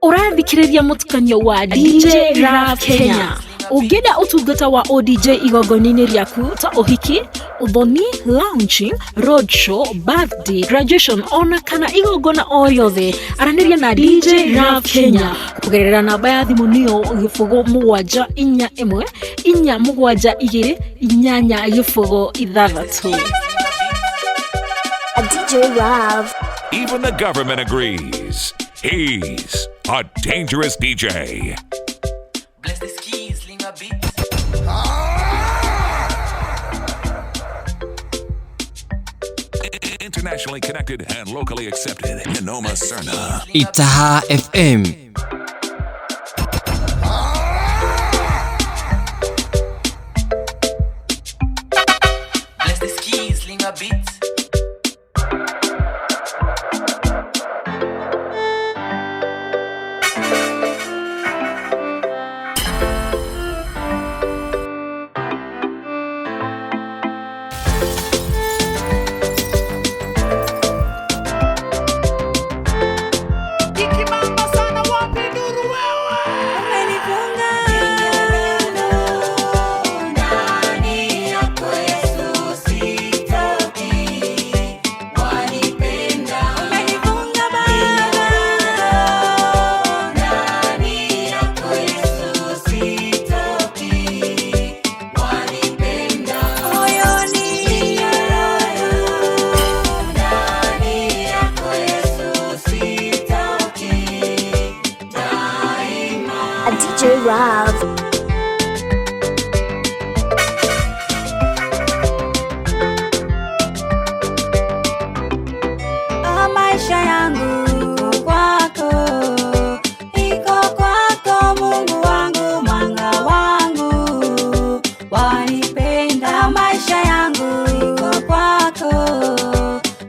Ũrathikĩrĩria mũtukanio wa DJ Rhav Kenya. Ũngĩenda ũtungata wa ODJ igongona-inĩ rĩaku ta ũhiki, ũthoni, launching, roadshow, birthday, graduation ona kana igongona o yothe, aranĩria na DJ Rhav Kenya kũgerera namba ya thimũ nĩyo 07414728 DJ Rhav. Even the government agrees. He's a dangerous DJ. Bless the skis, sling a beat. Internationally connected and locally accepted. Noma Serna. Itaha FM. Bless the skis, sling a beat. DJ Rhav. Maisha yangu kwako, iko kwako Mungu wangu, mwanga wangu, wanipenda. Maisha yangu iko kwako,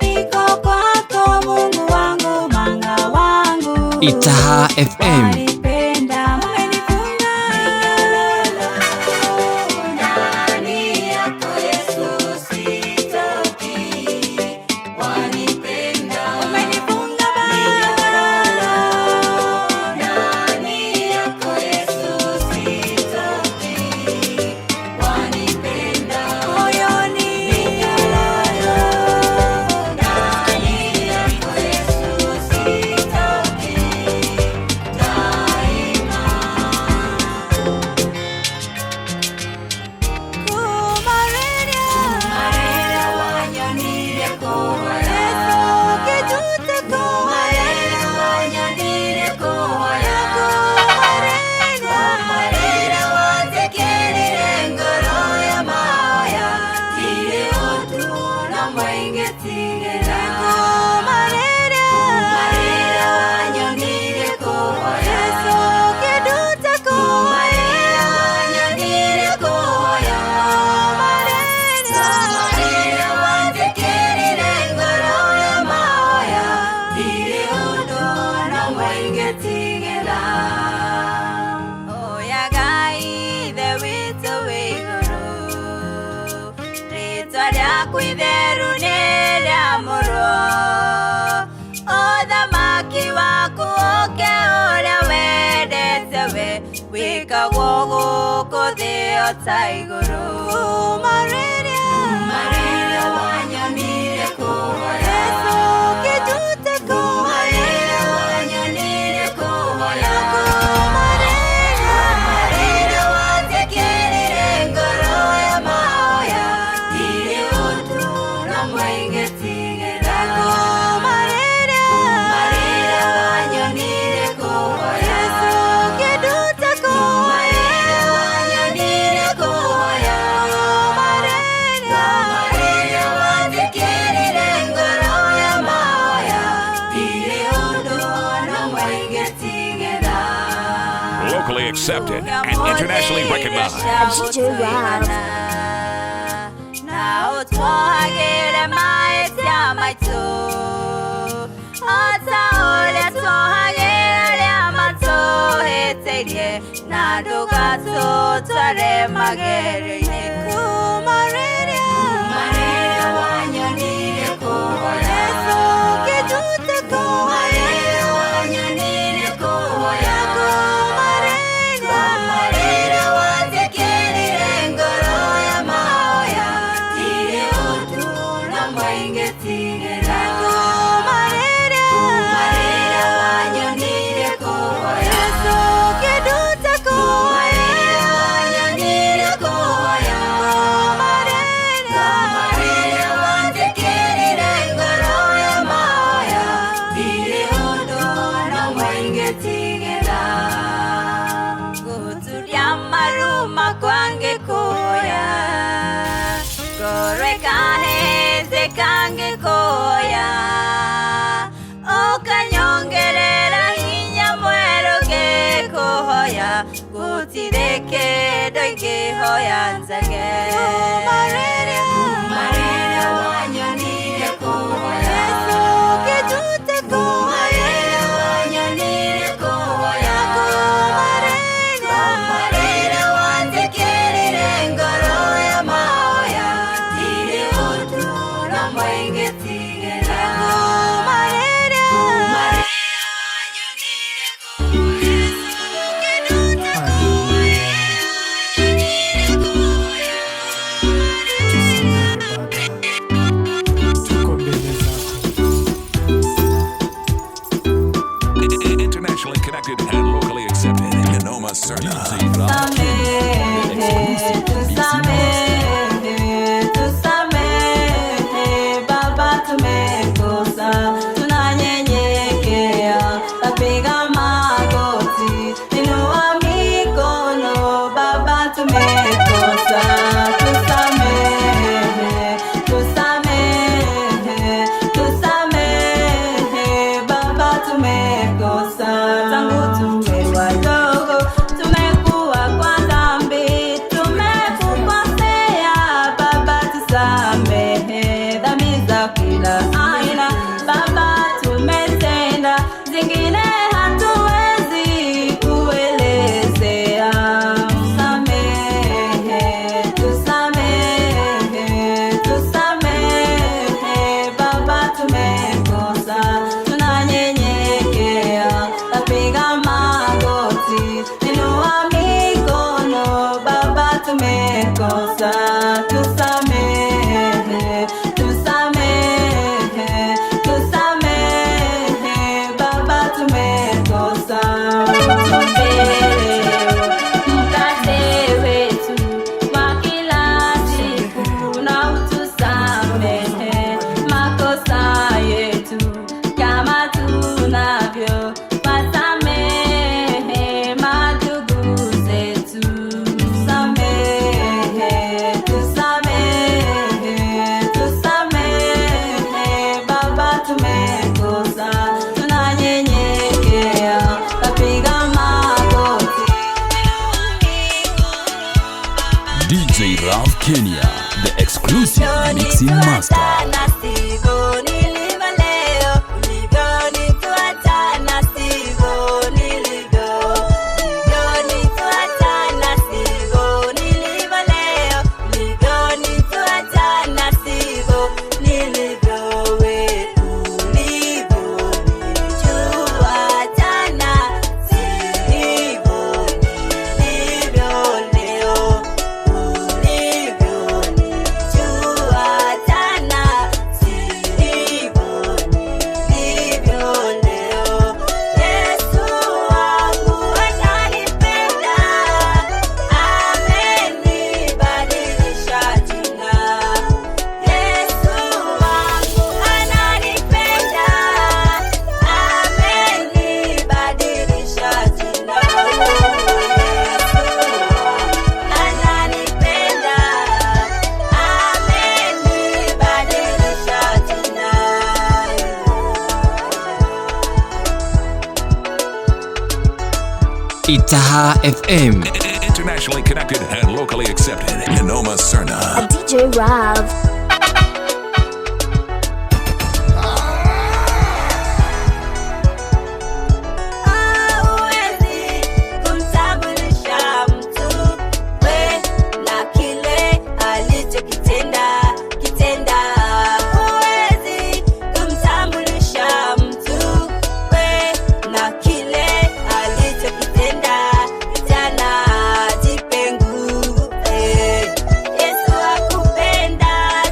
iko kwako Mungu wangu, mwanga wangu, Itaha FM. Taiguru Maria wanyonire kuwa Yesu kijute kuwa Maria wanyonire kuwa yako Maria watekerire ngoro ya maoya ile utu na mwenge tigera Maria wanyonire kuwa Yesu kijute kuwa Locally accepted and internationally recognized. DJ Rhav. Now twagere maisha maitu ata ole twagere amato heterie na dugato tware magere ku Maria Rekahenze kange koya Okanyongerera hinya mweroge kohoya Gutireke doige hoya nzage Marere wanyonire kohoya Yesu kitute kohoya wanyonire kohoya Marere wanzekerire ngoro ya maoya Tire utu na mwenge tigera Marere wanyonire kohoya Yesu kitute kohoya Internationally connected and locally accepted. Noma Serna. Tusamehe, Baba tumekosa, tunanyenyekea, tapiga magoti, inua mikono, Baba tumekosa, tusamehe, Baba tumekosa, tangu tuwe wadogo, tumekuwa kwa dhambi, tumekukosea, Baba tusamehe, dhambi za kila aina, Baba tumetenda, zingine hatuwezi kuelezea. Tusamehe, Baba tumekosa, tunanyenyekea, tapiga magoti, inua mikono, Baba tumekosa, tusamehe, Baba tumekosa. Mkate wetu wa kila siku na utusamehe makosa yetu kama tunavyo wasamehe madugu zetu. Tusamehe, Baba tumekosa, tunanyenyekea, tapiga magoti. DJ Rhav Kenya, the exclusive mixing master. Itaha FM. Internationally connected and locally accepted. Noma Serna. DJ Rhav. Hauwezi kumtambulisha mtu we na kile alichokitenda. Huwezi kumtambulisha mtu we na kile alichokitenda. Jana jipe nguvu, Yesu akupenda.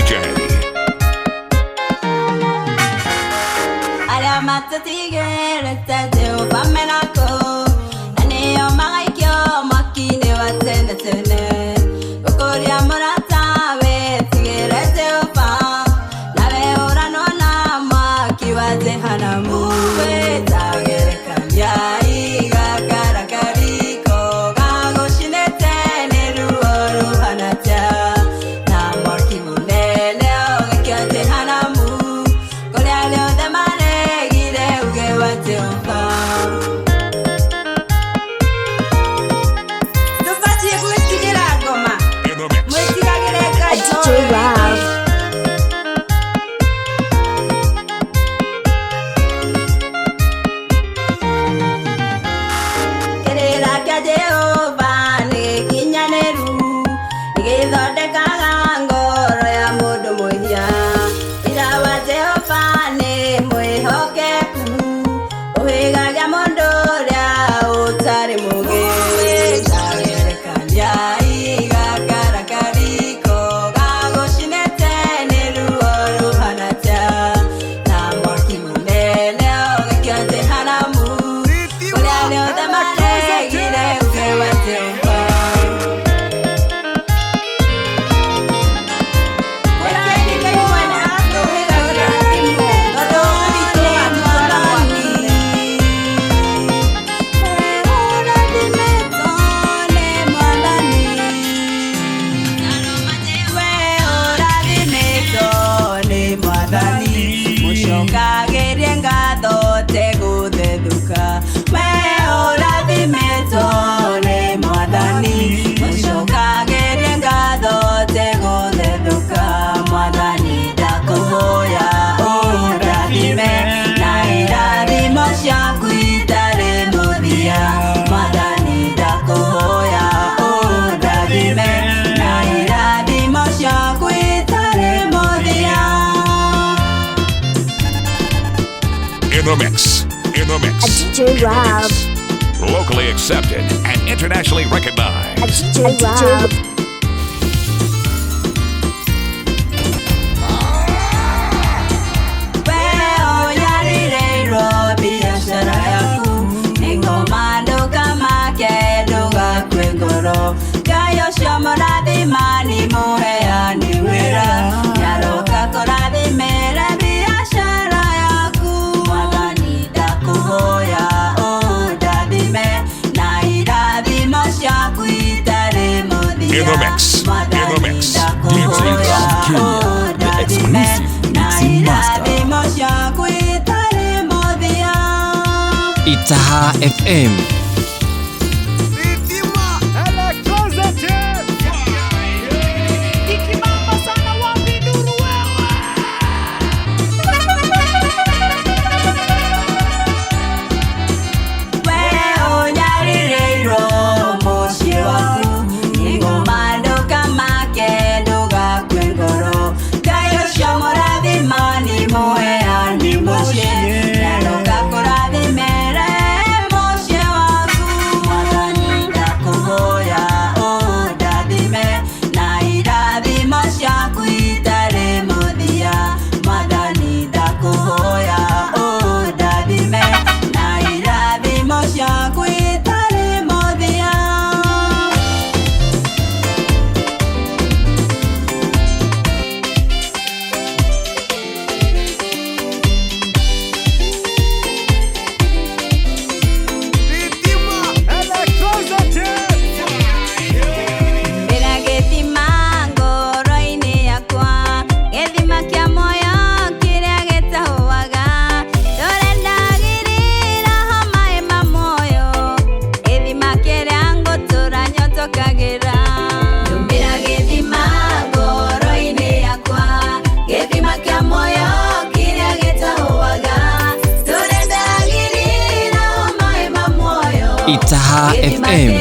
DJ. In the mix. DJ Rhav. Locally accepted and internationally recognized. DJ Rhav. In the mix. DJ Rhav Kenya, the exclusive mixing master. Itaha FM. Itaha FM.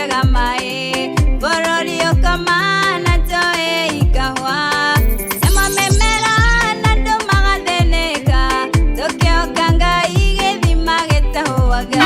kagamae borori okamana toe ikahwa ema memera nando magadeneka toke okanga igedi mageta hoaga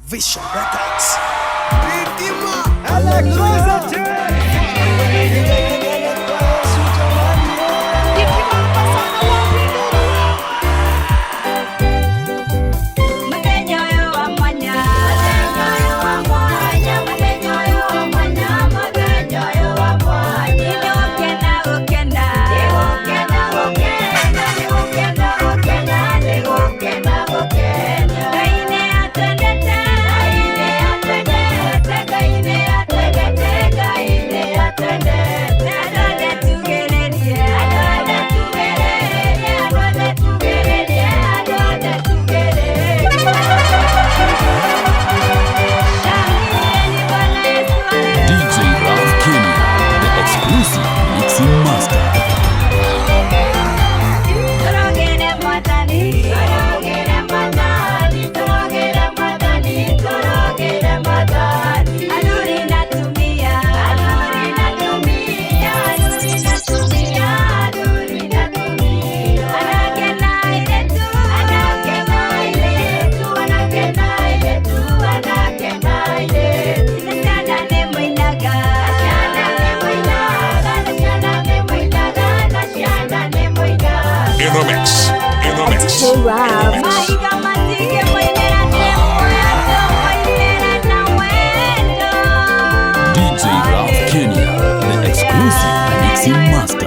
Vision Records. Rhav. DJ Rhav Kenya, the exclusive mixing master.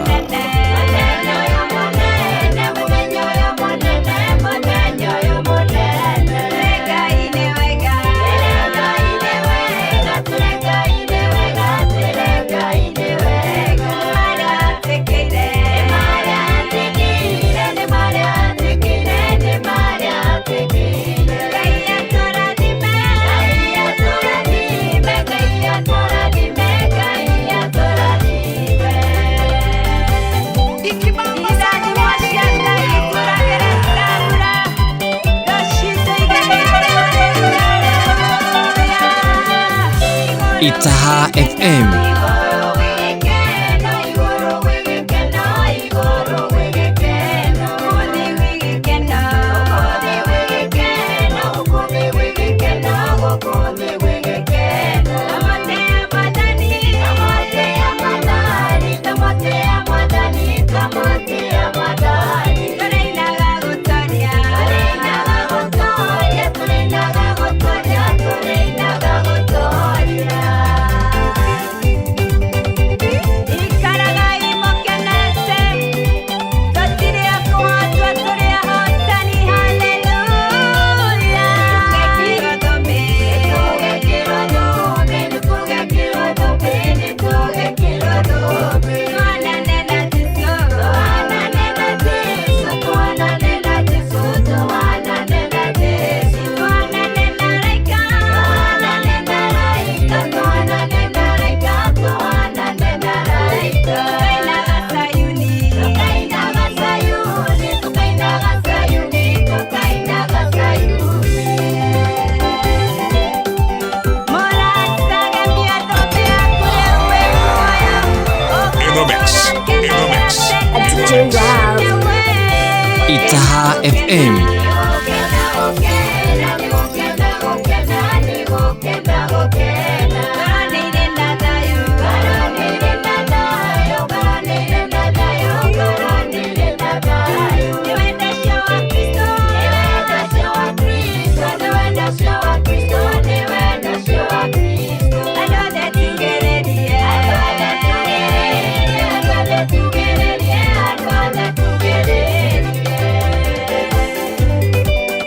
Itaha FM. DJ Rhav. Itaha FM.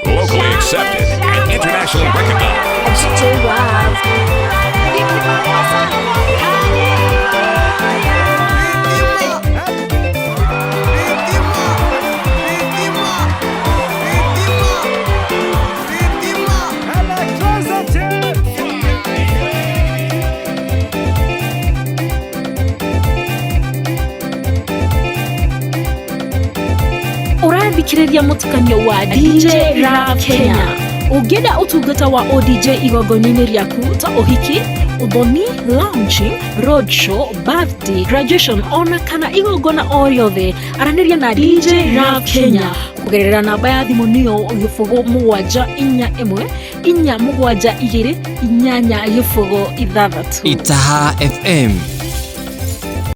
Locally accepted and internationally recognized. DJ Rhav. Ũrathikĩrĩria mũtukanio wa DJ Rhav Kenya. Ũngĩenda ũtungata wa ODJ igongona-inĩ rĩaku ta ũhiki, ũthoni, launching, roadshow, birthday, graduation ona kana igongona o rĩothe, aranĩria na DJ Rhav Kenya kũgerera namba ya thimũ nĩyo 0741 472 886. Itaha FM.